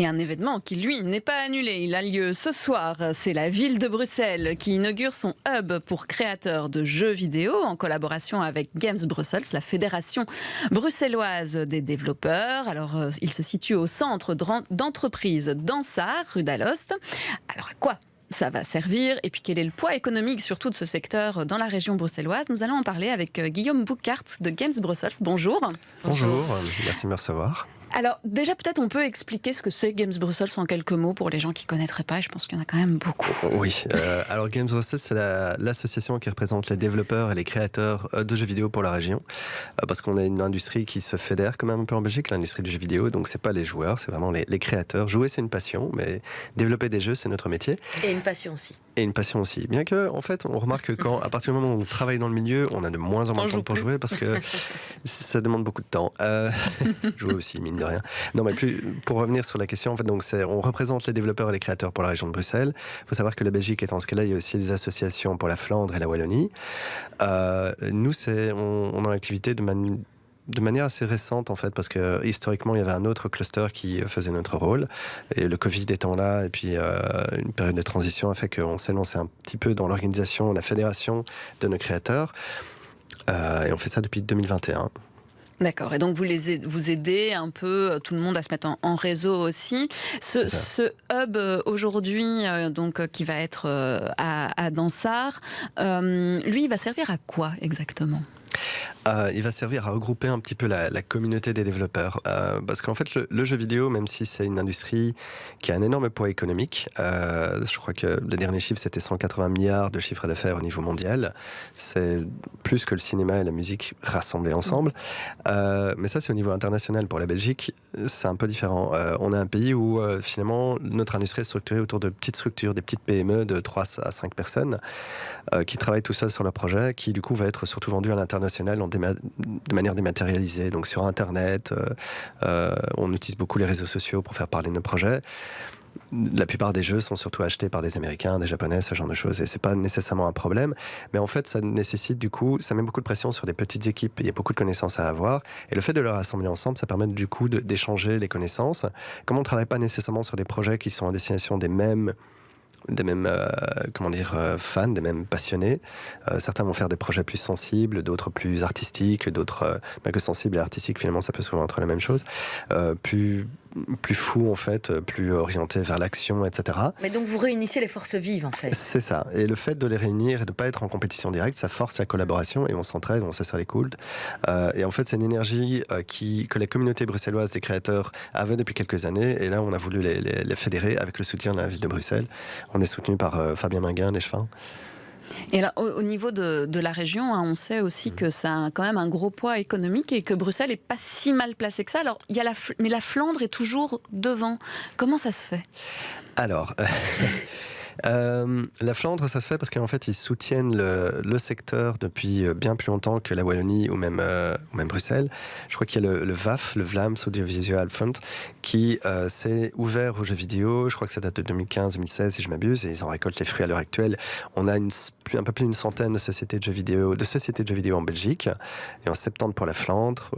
Et un événement qui, lui, n'est pas annulé. Il a lieu ce soir. C'est la ville de Bruxelles qui inaugure son hub pour créateurs de jeux vidéo en collaboration avec Games Brussels, la fédération bruxelloise des développeurs. Alors, il se situe au centre d'entreprise d'Ansart, rue d'Alost. Alors, à quoi ça va servir? Et puis, quel est le poids économique, surtout de ce secteur dans la région bruxelloise? Nous allons en parler avec Guillaume Bouckaert de Games Brussels. Bonjour. Bonjour, merci de me recevoir. Alors, déjà, peut-être on peut expliquer ce que c'est Games Brussels en quelques mots pour les gens qui ne connaîtraient pas, et je pense qu'il y en a quand même beaucoup. Oui, alors Games Brussels, c'est l'association qui représente les développeurs et les créateurs de jeux vidéo pour la région, parce qu'on a une industrie qui se fédère quand même un peu en Belgique, l'industrie du jeu vidéo, donc c'est pas les joueurs, c'est vraiment les créateurs. Jouer, c'est une passion, mais développer des jeux, c'est notre métier. Et une passion aussi. Et une passion aussi. Bien que, en fait, on remarque que à partir du moment où on travaille dans le milieu, on a de moins en moins de temps pour jouer, parce que ça demande beaucoup de temps. Jouer aussi, mine de rien. Non, mais pour revenir sur la question, en fait, donc on représente les développeurs et les créateurs pour la région de Bruxelles. Il faut savoir que la Belgique étant ce qu'elle est, il y a aussi des associations pour la Flandre et la Wallonie. Nous, on a une activité de manière assez récente, en fait, parce que historiquement, il y avait un autre cluster qui faisait notre rôle. Et le Covid étant là, et puis une période de transition a fait qu'on s'est lancé un petit peu dans l'organisation, la fédération de nos créateurs. Et on fait ça depuis 2021. D'accord, et donc vous aidez un peu tout le monde à se mettre en réseau aussi. Ce hub aujourd'hui, qui va être à Dansart, lui, il va servir à quoi exactement ? Il va servir à regrouper un petit peu la communauté des développeurs. Parce qu'en fait, le jeu vidéo, même si c'est une industrie qui a un énorme poids économique, je crois que le dernier chiffre, c'était 180 milliards de chiffre d'affaires au niveau mondial. C'est plus que le cinéma et la musique rassemblés ensemble. Mais ça, c'est au niveau international. Pour la Belgique, c'est un peu différent. On est un pays où, finalement, notre industrie est structurée autour de petites structures, des petites PME de 3 à 5 personnes qui travaillent tout seuls sur leur projet, qui, du coup, va être surtout vendu à l'international de manière dématérialisée, donc sur Internet. On utilise beaucoup les réseaux sociaux pour faire parler nos projets. La plupart des jeux sont surtout achetés par des Américains, des Japonais, ce genre de choses, et c'est pas nécessairement un problème. Mais en fait, ça nécessite du coup, ça met beaucoup de pression sur des petites équipes. Il y a beaucoup de connaissances à avoir, et le fait de les rassembler ensemble, ça permet du coup d'échanger les connaissances. Comme on ne travaille pas nécessairement sur des projets qui sont à destination des mêmes fans, des mêmes passionnés. Certains vont faire des projets plus sensibles, d'autres plus artistiques, d'autres que sensibles et artistiques, finalement ça peut souvent être la même chose. Plus fou en fait, plus orienté vers l'action, etc. Mais donc vous réunissez les forces vives en fait. C'est ça. Et le fait de les réunir et de ne pas être en compétition directe, ça force la collaboration et on s'entraide, on se serre les coudes. Et en fait, c'est une énergie que la communauté bruxelloise des créateurs avait depuis quelques années. Et là, on a voulu les fédérer avec le soutien de la ville de Bruxelles. On est soutenu par Fabien Minguin d'Echevin. Et là, au niveau de la région, on sait aussi que ça a quand même un gros poids économique et que Bruxelles n'est pas si mal placée que ça. Alors, mais la Flandre est toujours devant. Comment ça se fait ? Alors... la Flandre, ça se fait parce qu'en fait, ils soutiennent le secteur depuis bien plus longtemps que la Wallonie ou même Bruxelles. Je crois qu'il y a le VAF, le Vlaams Audiovisual Fund, qui s'est ouvert aux jeux vidéo. Je crois que ça date de 2015-2016, si je m'abuse, et ils en récoltent les fruits à l'heure actuelle. On a un peu plus d'une centaine de sociétés de jeux vidéo en Belgique, et en 70 pour la Flandre,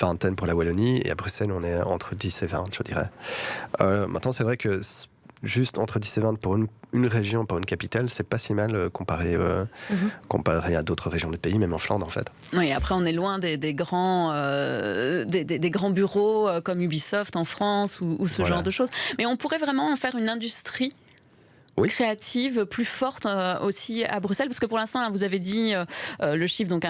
vingtaine pour la Wallonie, et à Bruxelles, on est entre 10 et 20, je dirais. Maintenant, c'est vrai que juste entre 10 et 20 pour une région, pour une capitale, c'est pas si mal comparé à d'autres régions du pays, même en Flandre en fait. Oui, après on est loin des grands bureaux comme Ubisoft en France ou ce genre de choses. Mais on pourrait vraiment en faire une industrie créative plus forte aussi à Bruxelles, parce que pour l'instant, vous avez dit le chiffre, donc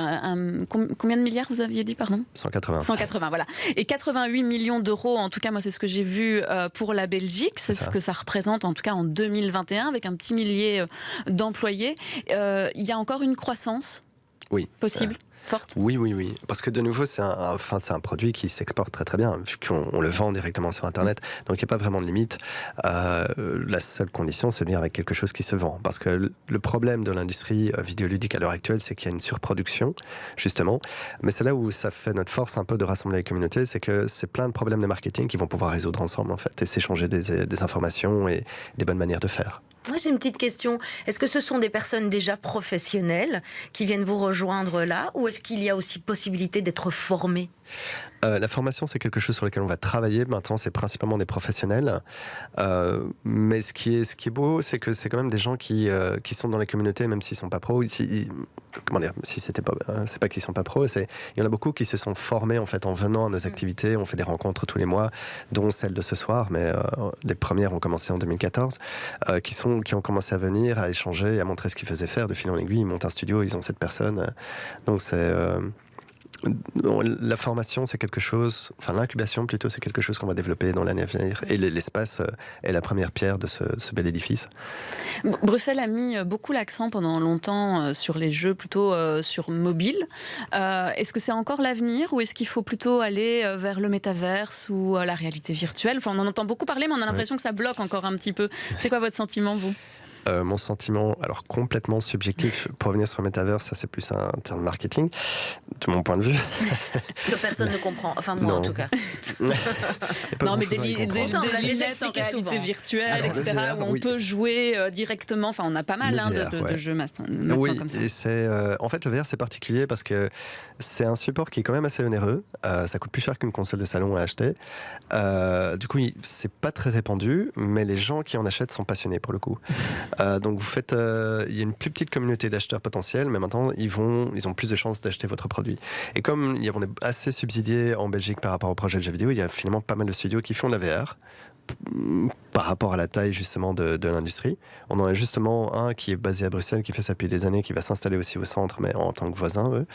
combien de milliards vous aviez dit, pardon ? 180, voilà. Et 88 millions d'euros, en tout cas, moi c'est ce que j'ai vu pour la Belgique, c'est ce que ça représente en tout cas en 2021, avec un petit millier d'employés. Il y a encore une croissance possible forte. Oui. Parce que de nouveau, c'est un produit qui s'exporte très très bien, vu qu'on le vend directement sur Internet. Donc il n'y a pas vraiment de limite. La seule condition, c'est de venir avec quelque chose qui se vend. Parce que le problème de l'industrie vidéoludique à l'heure actuelle, c'est qu'il y a une surproduction, justement. Mais c'est là où ça fait notre force un peu de rassembler les communautés, c'est que c'est plein de problèmes de marketing qu'ils vont pouvoir résoudre ensemble, en fait, et s'échanger des informations et des bonnes manières de faire. Moi, j'ai une petite question. Est-ce que ce sont des personnes déjà professionnelles qui viennent vous rejoindre là, ou est-ce qu'il y a aussi possibilité d'être formé ? La formation, c'est quelque chose sur lequel on va travailler. Maintenant, c'est principalement des professionnels. Mais ce qui est beau, c'est que c'est quand même des gens qui sont dans la communauté, même s'ils ne sont pas pros. Comment dire, si c'est pas qu'ils ne sont pas pros. Il y en a beaucoup qui se sont formés en fait en venant à nos activités. On fait des rencontres tous les mois, dont celle de ce soir. Mais les premières ont commencé en 2014. Qui ont commencé à venir, à échanger, à montrer ce qu'ils faisaient faire. De fil en aiguille, ils montent un studio, ils ont cette personne. Donc c'est... la formation, c'est quelque chose, enfin l'incubation plutôt, c'est quelque chose qu'on va développer dans l'année à venir. Et l'espace est la première pierre de ce bel édifice. Bruxelles a mis beaucoup l'accent pendant longtemps sur les jeux plutôt sur mobile. Est-ce que c'est encore l'avenir ou est-ce qu'il faut plutôt aller vers le métaverse ou la réalité virtuelle ? Enfin, on en entend beaucoup parler, mais on a l'impression que ça bloque encore un petit peu. C'est quoi votre sentiment, vous ? Mon sentiment, alors complètement subjectif, pour revenir sur le Metaverse, ça c'est plus un terme marketing, de mon point de vue. Que personne ne comprend, enfin moi en tout cas. Non mais des lunettes en réalité virtuelle, etc., où on peut jouer directement, enfin on a pas mal de jeux maintenant comme ça. Et en fait le VR c'est particulier parce que c'est un support qui est quand même assez onéreux, ça coûte plus cher qu'une console de salon à acheter, du coup c'est pas très répandu, mais les gens qui en achètent sont passionnés pour le coup. Donc vous faites, il y a une plus petite communauté d'acheteurs potentiels, mais maintenant ils ont plus de chances d'acheter votre produit. Et comme on est assez subsidié en Belgique par rapport au projet de jeux vidéo, il y a finalement pas mal de studios qui font de la VR par rapport à la taille justement de l'industrie. On en a justement un qui est basé à Bruxelles, qui fait ça depuis des années, qui va s'installer aussi au centre, mais en tant que voisin, eux.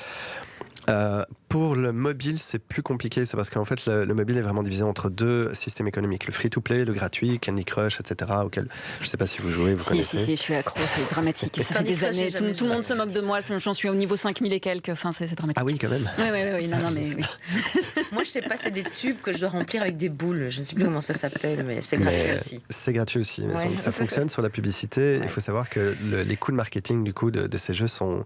Pour le mobile, c'est plus compliqué. C'est parce qu'en fait, le mobile est vraiment divisé entre deux systèmes économiques. Le free-to-play, le gratuit, Candy Crush, etc. Auquel je ne sais pas si vous jouez, vous connaissez. Si, je suis accro, c'est dramatique. Ça fait des années, tout le monde se moque de moi. J'en suis au niveau 5000 et quelques. Enfin, c'est dramatique. Ah oui, quand même. Oui. Non, mais oui. Moi, je sais pas, c'est des tubes que je dois remplir avec des boules. Je ne sais plus comment ça s'appelle, mais c'est gratuit aussi. C'est gratuit aussi. Ouais. Donc, ça fonctionne sur la publicité. Ouais. Il faut savoir que les coûts de marketing du coup de ces jeux sont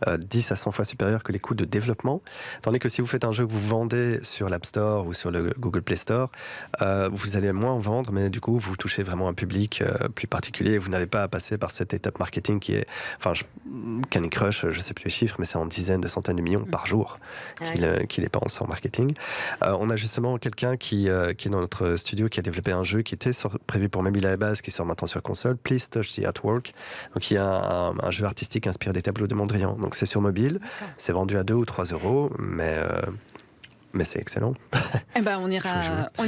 10 à 100 fois supérieurs que les coûts de développement. Tandis que si vous faites un jeu que vous vendez sur l'App Store ou sur le Google Play Store, vous allez moins en vendre, mais du coup, vous touchez vraiment un public plus particulier. Vous n'avez pas à passer par cette étape marketing qui est... Enfin, Candy Crush, je ne sais plus les chiffres, mais c'est en dizaines, de centaines de millions par jour qu'il dépense en marketing. On a justement quelqu'un qui est dans notre studio qui a développé un jeu qui était prévu pour mobile à la base, qui sort maintenant sur console, Please Touch the Artwork. Donc, il y a un jeu artistique inspiré des tableaux de Mondrian. Donc, c'est sur mobile, c'est vendu à 2 ou 3 euros, mais c'est excellent. Eh ben, on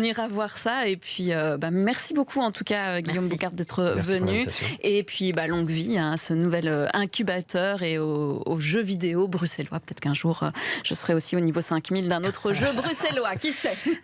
ira voir ça. Et puis, merci beaucoup en tout cas, Guillaume Boucard, d'être venu. Et puis, longue vie à ce nouvel incubateur et aux jeux vidéo bruxellois. Peut-être qu'un jour, je serai aussi au niveau 5000 d'un autre jeu bruxellois. Qui sait ?